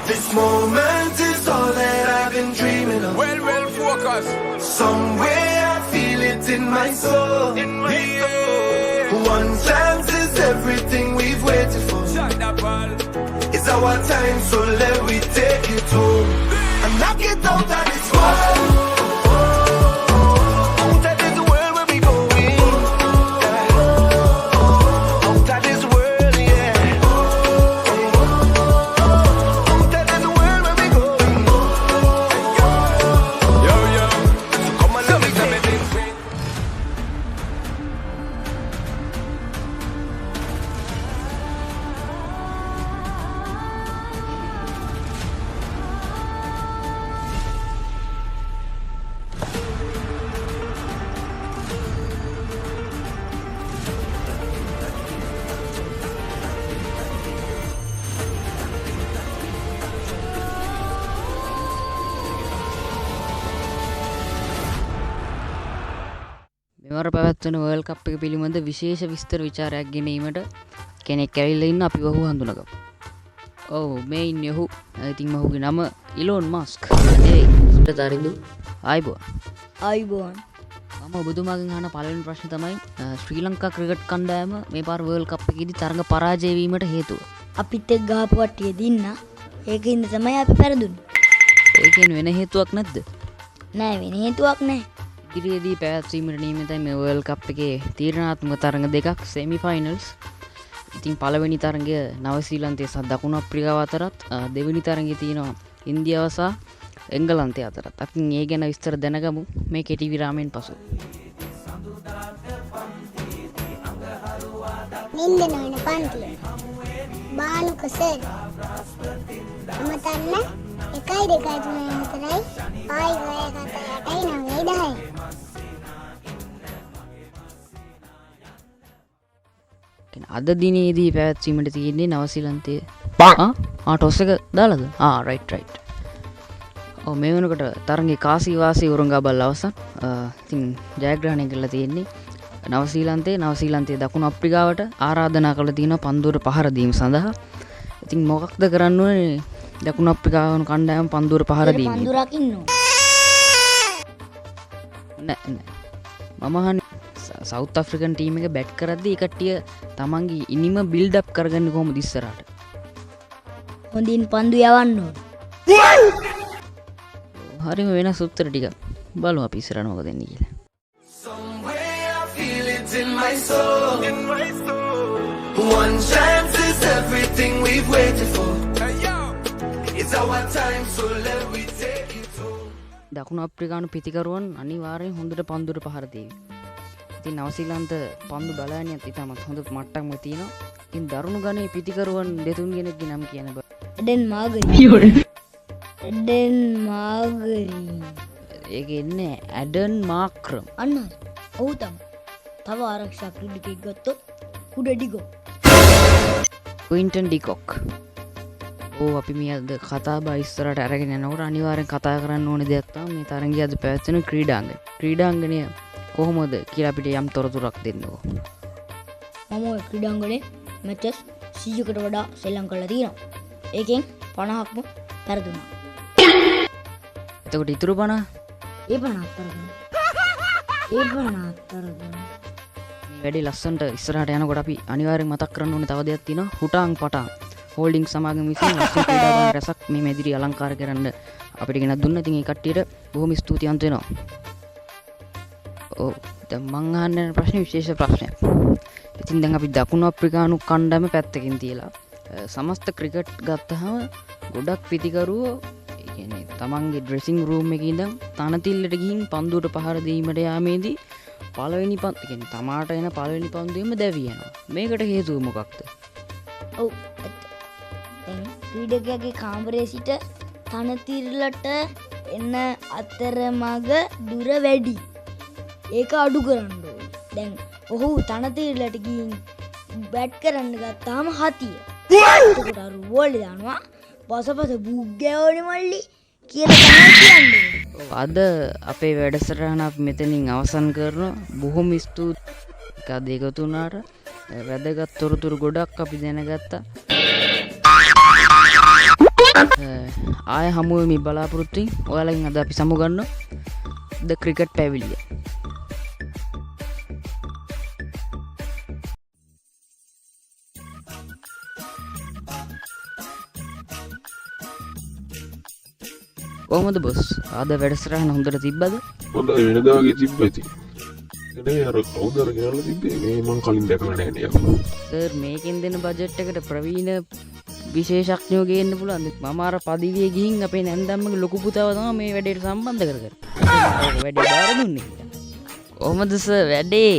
This moment is all that I've been dreaming of. Well, focus. Somewhere I feel it in my soul. One chance is everything we've waited for. Shut the ball. It's our time, so let we take it home and knock it out of this world. Out of this world where we going. Out of this world, yeah. Out of this world where we going. Yo, yo. So come on, let me Tell me take it. this. මෙවර පැවැත්වන world කප් එක පිළිබඳ විශේෂ විස්තර විචාරයක් ගෙනීමට කෙනෙක් ඇවිල්ලා ඉන්න අපි ඔහු හඳුනගමු. ඔව් මේ ඉන්නේ ඔහු. ඉතින් ඔහුගේ නම ඉලෝන් මස්ක්. ඒ සුටතරිඳු ආයිබෝන්. අයිබෝන් මම ඔබතුමාගෙන් අහන පළවෙනි ප්‍රශ්නේ තමයි ශ්‍රී ලංකා ක්‍රිකට් කණ්ඩායම මේ පාර වර්ල්ඩ් කප් එකේදී තරඟ පරාජය වීමට හේතුව. අපිත් එක් ගහපු කට්ටිය දින්න ඒකින්ද තමයි අපි පෙරදුන්නේ. ඒ කියන්නේ වෙන හේතුවක් නැද්ද? නෑ වෙන හේතුවක් නෑ. ඉදිරියේදී පැවැත්වීමට නියමිතයි මේ වර්ල්ඩ් කප් එකේ තීරණාත්මක තරඟ දෙකක් සෙමි ෆයිනල්ස්. ඉතින් පළවෙනි තරඟය නවසීලන්තය සහ දකුණු අප්‍රිකාව අතරත් දෙවෙනි තරඟය තියෙනවා ඉන්දියාව සහ එංගලන්තය අතරත්. අපි මේ ගැන විස්තර දැනගමු මේ කෙටි විරාමයෙන් පසු. නින්ද නොවන පන්තිය බානුක සර් අමතන්න 1.2 විතරයි ආයි ගය කතාවටයි 9.10 අද දිනේදී පැවැත්වීමට තියෙන්නේ නවසීලන්තයේ ටොස් එක දාලාද? රයිට්. ඔව් මේ වෙනකොට තරඟේ කාසී වාසී උරංගාබල් අවසන්. ඉතින් ජයග්‍රහණය කරලා තියෙන්නේ නවසීලන්තයේ දකුණු අප්‍රිකාවට ආරාධනා කළ තියෙනවා පන්දුවට පහර දීම සඳහා. ඉතින් මොකක්ද කරන්න ඕනේ දකුණු අප්‍රිකාව කණ්ඩායම පන්දුවට පහර දීම? පන්දු රකින්න ඕන. නෑ. මම අහන්නේ සවුත් අප්‍රිකන් ටීම් එක බැට් කරද්දී ඒ කට්ටිය තමන්ගේ ඉනිම බිල්ඩ් අප් කරගන්නේ කොහොමද ඉස්සරහට? හොඳින් පන්දු යවන්න ඕන. හරිම වෙනස් උත්තර ටික. බලමු අපි ඉස්සරහට මොකද වෙන්නේ කියලා. Somewhere I feel it in my soul. One chance is everything we've waited for. Hey, yo. It's our time, so let we take it home. දකුණු අප්‍රිකානු පිතිකරුවන් අනිවාර්යෙන් හොඳට පන්දුවට පහර දෙවි. ඉතින් නවසීලන්ත පන්දු බලයනියත් ඉතාමත් හොඳ මට්ටමක් තියෙනවා. ඉතින් දරුණු ගණේ පිතිකරුවන් දෙතුන් දෙනෙක්ගේ නම් කියන බ. එඩෙන් මාගරි. ඒක එන්නේ ඇඩන් මාක්‍රම්. අන්න ඔව් තමයි. තව ආරක්ෂා ක්‍රීඩකයෙක් ගත්තොත් කුඩ ඩිගෝ. ක්වින්ටන් ඩිකොක්. අපි මේ අද කතා බහ ඉස්සරහට අරගෙන යනකොට අනිවාර්යෙන් කතා කරන්න ඕනේ දෙයක් තමයි මේ තරඟය අද පැවැත්වෙන ක්‍රීඩාංගණය. ක්‍රීඩාංගණය කොහොමද කියලා අපිට යම් තොරතුරක් දෙන්නකෝ. මම ඔය ක්‍රීඩාංගණේ මැචස් 100කට වඩා සෙල්ලම් කරලා තියෙනවා. ඒකෙන් 50ක්ම පෙරදුනා. එතකොට ඉතුරු 50? ඒ 50ක් පෙරදුනා. මේ වැඩේ ලස්සනට ඉස්සරහට යනකොට අපි අනිවාර්යෙන් මතක් කරන්න ඕනේ තව දෙයක් තියෙනවා. හුටාන් පටාන් හෝල්ඩින් සමාගම විසින් ලස්සන ක්‍රීඩාංගන රැසක් මේ මැදිරිය අලංකාර කරන්න අපිට ගෙනත් දුන්නා. ඉතින් ඒ කට්ටියට බොහොම ස්තුතිවන්ත වෙනවා. ඔව් දැන් මං අහන්න යන ප්‍රශ්නේ විශේෂ ප්‍රශ්නයක්. ඉතින් දැන් අපි දකුණු අප්‍රිකානු කණ්ඩායම පැත්තකින් තියලා සමස්ත ක්‍රිකට් ගත්තහම ගොඩක් පිතිකරුවෝ ඒ කියන්නේ තමන්ගේ ඩ්‍රෙසිං රූම් එකේ ඉඳන් තනතිල්ලට ගිහින් පන්දුවට පහර දීමට යාමේදී පළවෙනි පන්දු කියන්නේ තමාට එන පළවෙනි පන්දුවේම දැවි යනවා. මේකට හේතුව මොකක්ද? ඔව් දැන් ක්‍රීඩකයාගේ කාමරයේ සිට තනතිරලට එන අතරමඟ දුර වැඩි. ඒක අඩු කරන්න ඕනේ. දැන් ඔහු තනතිරලට ගිහින් බැට් කරන්න ගත්තාම හතිය. එතකොට අර බෝලේ දානවා පසපස බුග්ගෑවනේ මල්ලි කියලා තමයි කියන්නේ. අද අපේ වැඩසටහන අපි මෙතනින් අවසන් කරනවා. බොහොම ස්තුතියි අද එකතු වුණාට. වැදගත් තොරතුරු ගොඩක් අපි දැනගත්තා. ආය හමුවමි බලාපොරොත්තුවෙන් ඔයාලගෙන් අද අපි සමුගන්න ද ක්‍රිකට් පැවිල්ලිය. කොහොමද බොස්? ආද වැඩසටහන හොඳට තිබ්බද? හොඳයි වෙනදා වගේ තිබ්බ ඇති. එනේ අර කවුද අර ගෙනල්ලා තිබ්බේ? මේ මං කලින් දැකලා නැහැ නේ අක්කා. සර් මේකෙන් දෙන බජට් එකට ප්‍රවීණ විශේෂඥයෝ ගේන්න පුළුවන්. මම අර පදිවියේ ගිහින් අපේ නැන්දම්මගේ ලොකු පුතාව තමයි මේ වැඩේට සම්බන්ධ කරගත්තේ. වැඩේ බාර දුන්නේ. කොහොමද සර් වැඩේ?